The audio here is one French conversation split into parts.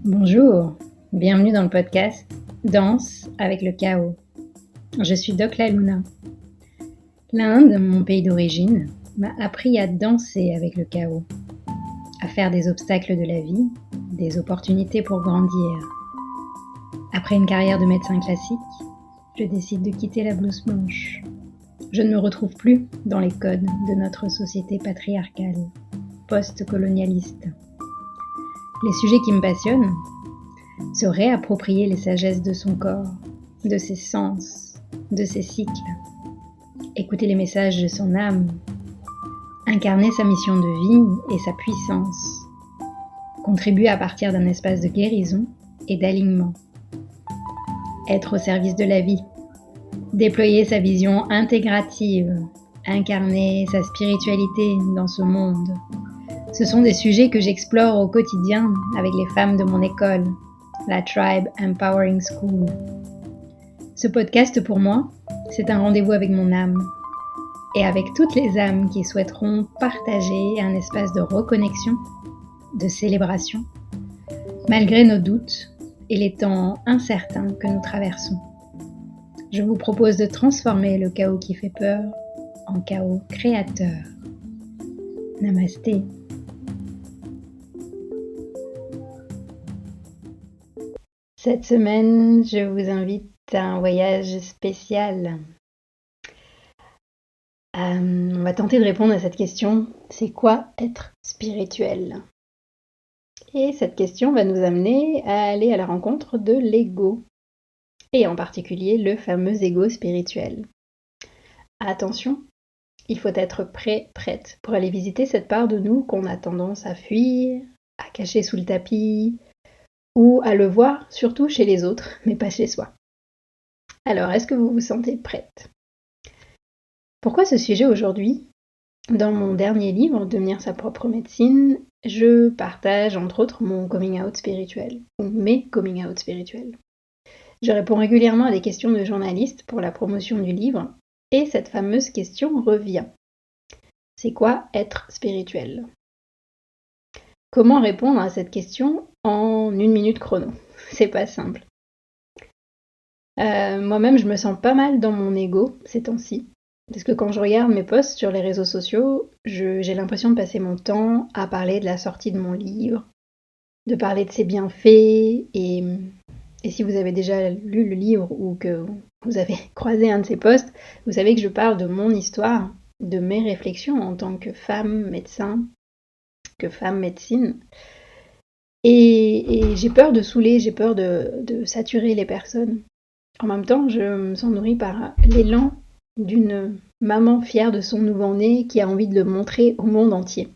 Bonjour, bienvenue dans le podcast Danse avec le chaos. Je suis Doc La Luna. L'Inde, mon pays d'origine, m'a appris à danser avec le chaos, à faire des obstacles de la vie, des opportunités pour grandir. Après une carrière de médecin classique, je décide de quitter la blouse blanche. Je ne me retrouve plus dans les codes de notre société patriarcale, post-colonialiste. Les sujets qui me passionnent, se réapproprier les sagesses de son corps, de ses sens, de ses cycles, écouter les messages de son âme, incarner sa mission de vie et sa puissance, contribuer à partir d'un espace de guérison et d'alignement, être au service de la vie, déployer sa vision intégrative, incarner sa spiritualité dans ce monde. Ce sont des sujets que j'explore au quotidien avec les femmes de mon école, la Tribe Empowering School. Ce podcast pour moi, c'est un rendez-vous avec mon âme et avec toutes les âmes qui souhaiteront partager un espace de reconnexion, de célébration, malgré nos doutes et les temps incertains que nous traversons. Je vous propose de transformer le chaos qui fait peur en chaos créateur. Namasté. Cette semaine, je vous invite à un voyage spécial. On va tenter de répondre à cette question, c'est quoi être spirituel? Et cette question va nous amener à aller à la rencontre de l'ego, et en particulier le fameux ego spirituel. Attention, il faut être prêt, prête pour aller visiter cette part de nous qu'on a tendance à fuir, à cacher sous le tapis, ou à le voir surtout chez les autres, mais pas chez soi. Alors, est-ce que vous vous sentez prête? Pourquoi ce sujet aujourd'hui? Dans mon dernier livre, Devenir sa propre médecine, je partage entre autres mon coming out spirituel, ou mes coming out spirituels. Je réponds régulièrement à des questions de journalistes pour la promotion du livre, et cette fameuse question revient. C'est quoi être spirituel? Comment répondre à cette question en 1 minute chrono? C'est pas simple. Moi-même, je me sens pas mal dans mon ego ces temps-ci. Parce que quand je regarde mes posts sur les réseaux sociaux, j'ai l'impression de passer mon temps à parler de la sortie de mon livre, de parler de ses bienfaits, et si vous avez déjà lu le livre ou que vous avez croisé un de ces posts, vous savez que je parle de mon histoire, de mes réflexions en tant que femme médecin, que femme médecine. Et j'ai peur de saouler, j'ai peur de saturer les personnes. En même temps, je me sens nourrie par l'élan d'une maman fière de son nouveau-né qui a envie de le montrer au monde entier.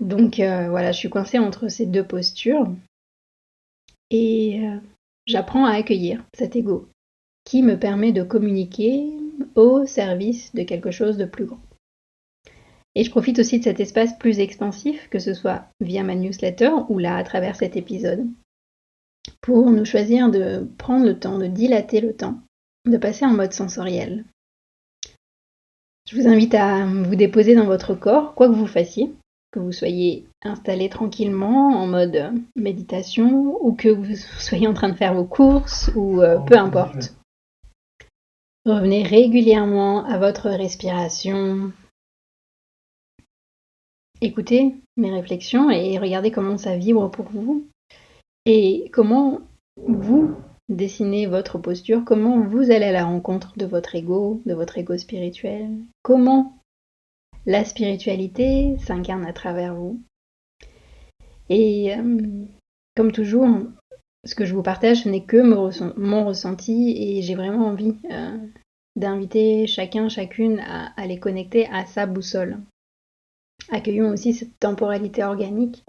Donc voilà, je suis coincée entre ces deux postures et j'apprends à accueillir cet ego qui me permet de communiquer au service de quelque chose de plus grand. Et je profite aussi de cet espace plus expansif, que ce soit via ma newsletter ou là à travers cet épisode, pour nous choisir de prendre le temps, de dilater le temps, de passer en mode sensoriel. Je vous invite à vous déposer dans votre corps, quoi que vous fassiez, que vous soyez installé tranquillement en mode méditation ou que vous soyez en train de faire vos courses ou peu importe. Revenez régulièrement à votre respiration. Écoutez mes réflexions et regardez comment ça vibre pour vous et comment vous dessinez votre posture, comment vous allez à la rencontre de votre ego spirituel, comment la spiritualité s'incarne à travers vous. Et comme toujours, ce que je vous partage, ce n'est que mon ressenti et j'ai vraiment envie d'inviter chacun, chacune à les connecter à sa boussole. Accueillons aussi cette temporalité organique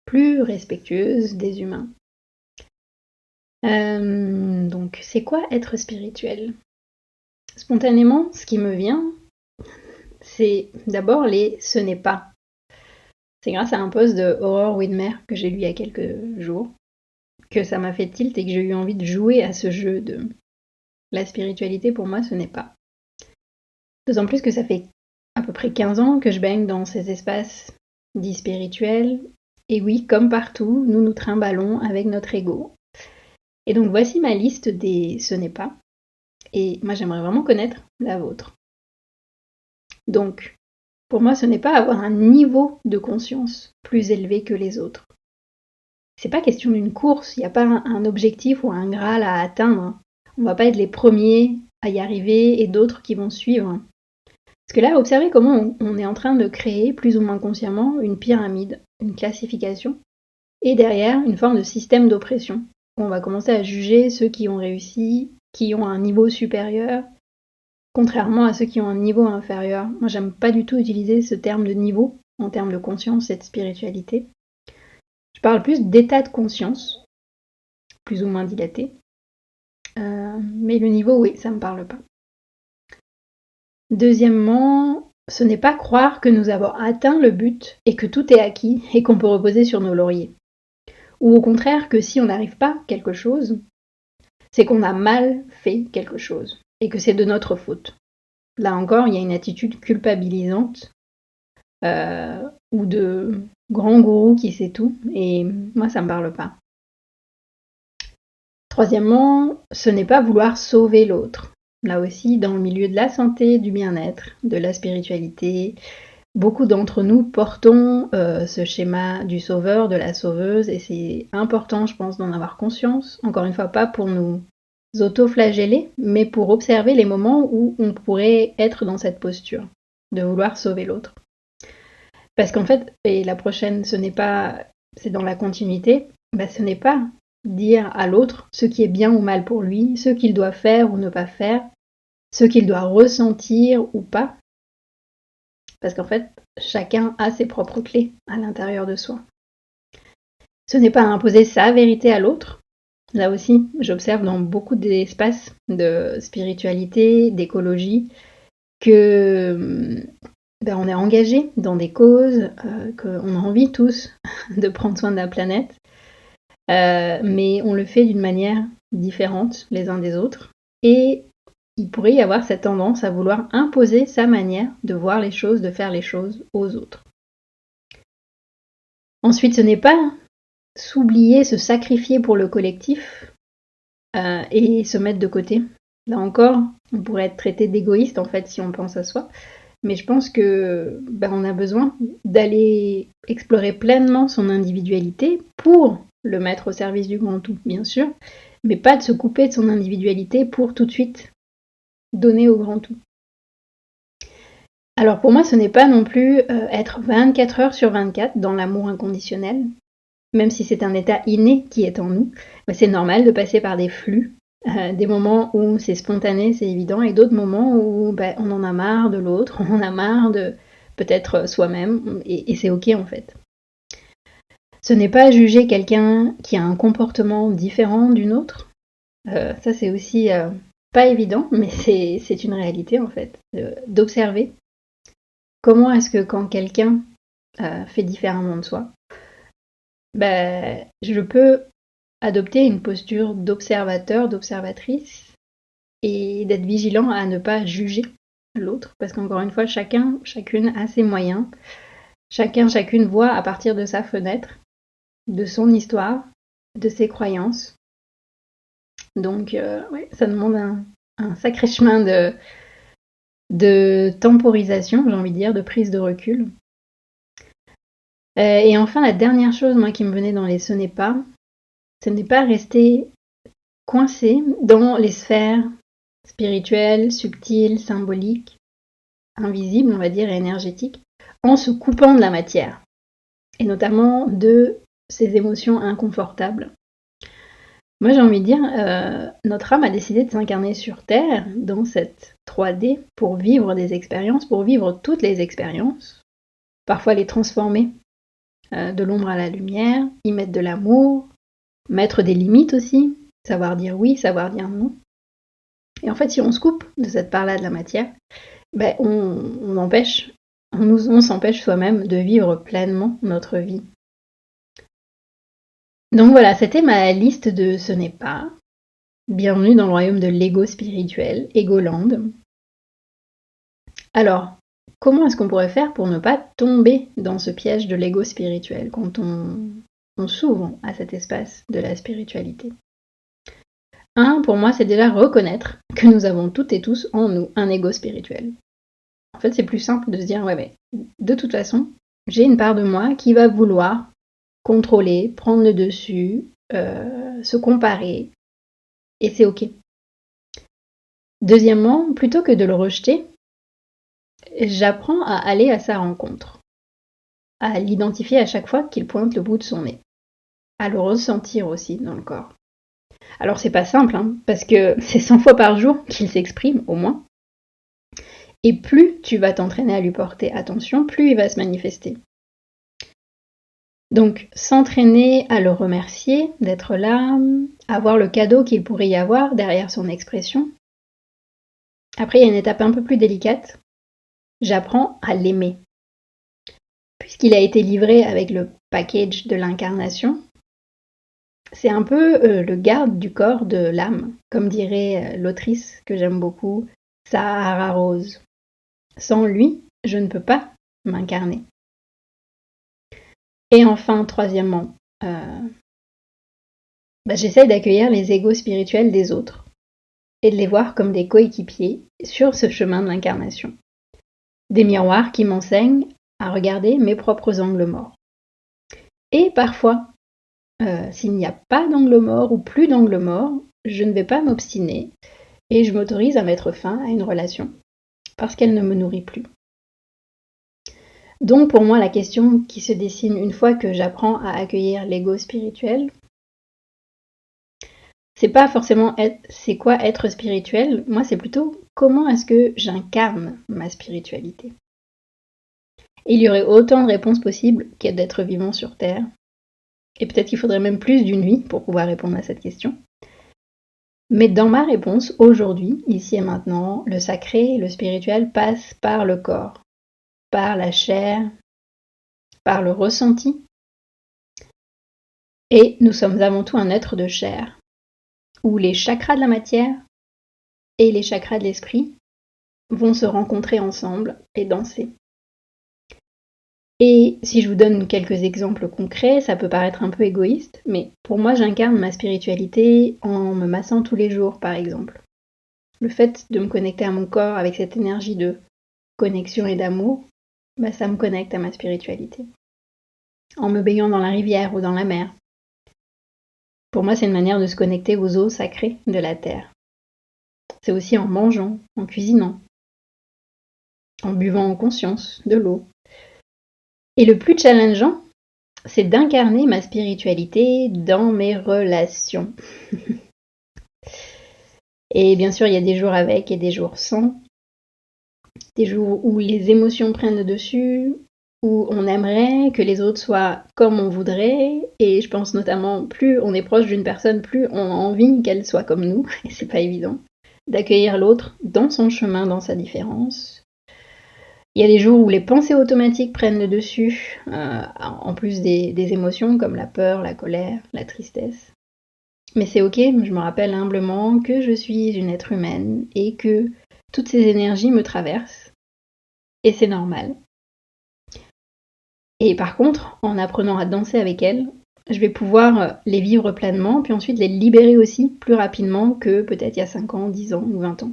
plus respectueuse des humains. Donc, c'est quoi être spirituel? Spontanément, ce qui me vient, c'est d'abord les « ce n'est pas ». C'est grâce à un post de Aurore Widmer que j'ai lu il y a quelques jours que ça m'a fait tilt et que j'ai eu envie de jouer à ce jeu de la spiritualité. Pour moi, ce n'est pas. D'autant plus que ça fait à peu près 15 ans que je baigne dans ces espaces dits spirituels Et oui, comme partout, nous nous trimballons avec notre ego. Et donc voici ma liste des ce n'est pas. Et moi j'aimerais vraiment connaître la vôtre. Donc, pour moi, ce n'est pas avoir un niveau de conscience plus élevé que les autres. C'est pas question d'une course, il n'y a pas un objectif ou un graal à atteindre. On va pas être les premiers à y arriver et d'autres qui vont suivre. Parce que là, observez comment on est en train de créer, plus ou moins consciemment, une pyramide, une classification, et derrière, une forme de système d'oppression. On va commencer à juger ceux qui ont réussi, qui ont un niveau supérieur, contrairement à ceux qui ont un niveau inférieur. Moi, j'aime pas du tout utiliser ce terme de niveau en termes de conscience et de spiritualité. Je parle plus d'état de conscience, plus ou moins dilaté. Mais le niveau, oui, ça me parle pas. Deuxièmement, ce n'est pas croire que nous avons atteint le but et que tout est acquis et qu'on peut reposer sur nos lauriers. Ou au contraire que si on n'arrive pas à quelque chose, c'est qu'on a mal fait quelque chose et que c'est de notre faute. Là encore, il y a une attitude culpabilisante ou de grand gourou qui sait tout, et moi ça me parle pas. Troisièmement, ce n'est pas vouloir sauver l'autre. Là aussi, dans le milieu de la santé, du bien-être, de la spiritualité, beaucoup d'entre nous portons ce schéma du sauveur, de la sauveuse, et c'est important, je pense, d'en avoir conscience. Encore une fois, pas pour nous auto-flageller, mais pour observer les moments où on pourrait être dans cette posture, de vouloir sauver l'autre. Parce qu'en fait, et la prochaine, c'est dans la continuité, ce n'est pas dire à l'autre ce qui est bien ou mal pour lui, ce qu'il doit faire ou ne pas faire, ce qu'il doit ressentir ou pas. Parce qu'en fait, chacun a ses propres clés à l'intérieur de soi. Ce n'est pas imposer sa vérité à l'autre. Là aussi, j'observe dans beaucoup d'espaces de spiritualité, d'écologie, que on est engagé dans des causes, qu'on a envie tous de prendre soin de la planète, mais on le fait d'une manière différente les uns des autres. Et il pourrait y avoir cette tendance à vouloir imposer sa manière de voir les choses, de faire les choses aux autres. Ensuite, ce n'est pas s'oublier, se sacrifier pour le collectif et se mettre de côté. Là encore, on pourrait être traité d'égoïste en fait si on pense à soi. Mais je pense que on a besoin d'aller explorer pleinement son individualité pour le mettre au service du grand tout, bien sûr, mais pas de se couper de son individualité pour tout de suite donner au grand tout. Alors pour moi, ce n'est pas non plus être 24 heures sur 24 dans l'amour inconditionnel, même si c'est un état inné qui est en nous. C'est normal de passer par des flux, des moments où c'est spontané, c'est évident, et d'autres moments où on en a marre de l'autre, on en a marre de peut-être soi-même, et c'est ok en fait. Ce n'est pas juger quelqu'un qui a un comportement différent d'une autre. Ça c'est aussi pas évident, mais c'est une réalité en fait, d'observer comment est-ce que quand quelqu'un fait différemment de soi, je peux adopter une posture d'observateur, d'observatrice, et d'être vigilant à ne pas juger l'autre, parce qu'encore une fois, chacune a ses moyens, chacune voit à partir de sa fenêtre, de son histoire, de ses croyances. Donc, ça demande un sacré chemin de temporisation, j'ai envie de dire, de prise de recul. Et enfin, la dernière chose, moi, qui me venait dans les ce n'est pas rester coincé dans les sphères spirituelles, subtiles, symboliques, invisibles, on va dire, et énergétiques, en se coupant de la matière, et notamment de ces émotions inconfortables. Moi, j'ai envie de dire, notre âme a décidé de s'incarner sur Terre, dans cette 3D, pour vivre des expériences, pour vivre toutes les expériences, parfois les transformer de l'ombre à la lumière, y mettre de l'amour, mettre des limites aussi, savoir dire oui, savoir dire non. Et en fait, si on se coupe de cette part-là de la matière, on s'empêche soi-même de vivre pleinement notre vie. Donc voilà, c'était ma liste de ce n'est pas. Bienvenue dans le royaume de l'ego spirituel, Egoland. Alors, comment est-ce qu'on pourrait faire pour ne pas tomber dans ce piège de l'ego spirituel quand on s'ouvre à cet espace de la spiritualité? Pour moi, c'est déjà reconnaître que nous avons toutes et tous en nous un ego spirituel. En fait, c'est plus simple de se dire, ouais, mais de toute façon, j'ai une part de moi qui va vouloir contrôler, prendre le dessus, se comparer, et c'est ok. Deuxièmement, plutôt que de le rejeter, j'apprends à aller à sa rencontre, à l'identifier à chaque fois qu'il pointe le bout de son nez, à le ressentir aussi dans le corps. Alors c'est pas simple, parce que c'est 100 fois par jour qu'il s'exprime, au moins. Et plus tu vas t'entraîner à lui porter attention, plus il va se manifester. Donc s'entraîner à le remercier d'être là, à voir le cadeau qu'il pourrait y avoir derrière son expression. Après, il y a une étape un peu plus délicate. J'apprends à l'aimer. Puisqu'il a été livré avec le package de l'incarnation, c'est un peu le garde du corps de l'âme, comme dirait l'autrice que j'aime beaucoup, Sahara Rose. Sans lui, je ne peux pas m'incarner. Et enfin, troisièmement, j'essaye d'accueillir les égos spirituels des autres et de les voir comme des coéquipiers sur ce chemin de l'incarnation. Des miroirs qui m'enseignent à regarder mes propres angles morts. Et parfois, s'il n'y a pas d'angle mort ou plus d'angle mort, je ne vais pas m'obstiner et je m'autorise à mettre fin à une relation parce qu'elle ne me nourrit plus. Donc pour moi, la question qui se dessine une fois que j'apprends à accueillir l'ego spirituel, c'est pas forcément c'est quoi être spirituel, moi c'est plutôt comment est-ce que j'incarne ma spiritualité. Et il y aurait autant de réponses possibles qu'il y a d'êtres vivants sur Terre. Et peut-être qu'il faudrait même plus d'une vie pour pouvoir répondre à cette question. Mais dans ma réponse, aujourd'hui, ici et maintenant, le sacré et le spirituel passent par le corps, par la chair, par le ressenti. Et nous sommes avant tout un être de chair, où les chakras de la matière et les chakras de l'esprit vont se rencontrer ensemble et danser. Et si je vous donne quelques exemples concrets, ça peut paraître un peu égoïste, mais pour moi j'incarne ma spiritualité en me massant tous les jours par exemple. Le fait de me connecter à mon corps avec cette énergie de connexion et d'amour, ça me connecte à ma spiritualité. En me baignant dans la rivière ou dans la mer. Pour moi c'est une manière de se connecter aux eaux sacrées de la terre. C'est aussi en mangeant, en cuisinant, en buvant en conscience de l'eau. Et le plus challengeant, c'est d'incarner ma spiritualité dans mes relations. Et bien sûr, il y a des jours avec et des jours sans. Des jours où les émotions prennent le dessus, où on aimerait que les autres soient comme on voudrait. Et je pense notamment, plus on est proche d'une personne, plus on a envie qu'elle soit comme nous. Et c'est pas évident. D'accueillir l'autre dans son chemin, dans sa différence. Il y a des jours où les pensées automatiques prennent le dessus, en plus des émotions comme la peur, la colère, la tristesse. Mais c'est ok, je me rappelle humblement que je suis une être humaine et que toutes ces énergies me traversent. Et c'est normal. Et par contre, en apprenant à danser avec elles, je vais pouvoir les vivre pleinement, puis ensuite les libérer aussi plus rapidement que peut-être il y a 5 ans, 10 ans ou 20 ans.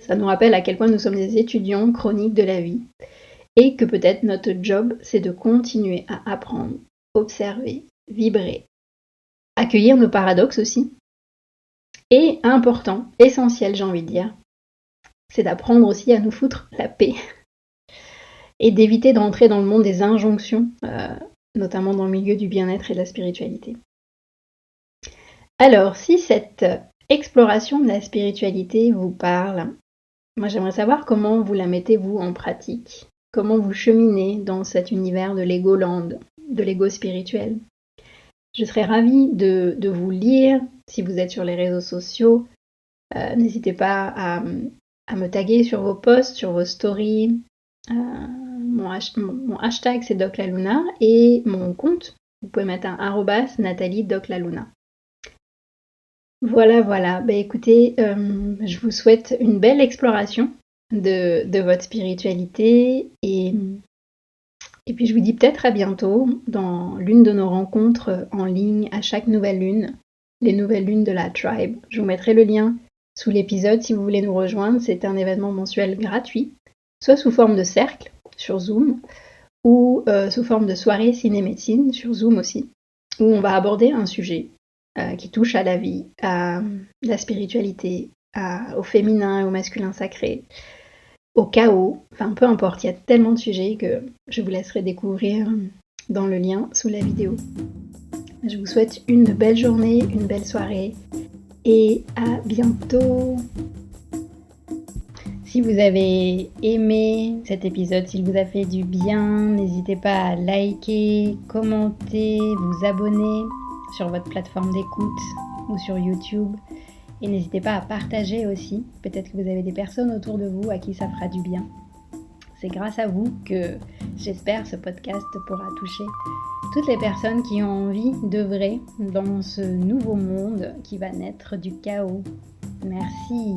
Ça nous rappelle à quel point nous sommes des étudiants chroniques de la vie et que peut-être notre job, c'est de continuer à apprendre, observer, vibrer, accueillir nos paradoxes aussi. Et important, essentiel j'ai envie de dire, c'est d'apprendre aussi à nous foutre la paix et d'éviter de rentrer dans le monde des injonctions, notamment dans le milieu du bien-être et de la spiritualité. Alors, si cette exploration de la spiritualité vous parle, moi j'aimerais savoir comment vous la mettez vous en pratique, comment vous cheminez dans cet univers de l'ego-land, de l'ego spirituel. Je serais ravie de vous lire si vous êtes sur les réseaux sociaux. N'hésitez pas à me taguer sur vos posts, sur vos stories. Mon hashtag c'est DocLaLuna et mon compte, vous pouvez mettre un @NathalieDocLaLuna. Voilà. Écoutez, je vous souhaite une belle exploration de votre spiritualité et puis je vous dis peut-être à bientôt dans l'une de nos rencontres en ligne à chaque nouvelle lune, les nouvelles lunes de la Tribe. Je vous mettrai le lien sous l'épisode si vous voulez nous rejoindre. C'est un événement mensuel gratuit, soit sous forme de cercle sur Zoom ou sous forme de soirée ciné-médecine sur Zoom aussi, où on va aborder un sujet qui touche à la vie, à la spiritualité, au féminin et au masculin sacré, au chaos, enfin peu importe, il y a tellement de sujets que je vous laisserai découvrir dans le lien sous la vidéo. Je vous souhaite une belle journée, une belle soirée et à bientôt. Si vous avez aimé cet épisode, s'il vous a fait du bien, n'hésitez pas à liker, commenter, vous abonner sur votre plateforme d'écoute ou sur YouTube. Et n'hésitez pas à partager aussi. Peut-être que vous avez des personnes autour de vous à qui ça fera du bien. C'est grâce à vous que j'espère ce podcast pourra toucher toutes les personnes qui ont envie d'œuvrer dans ce nouveau monde qui va naître du chaos. Merci.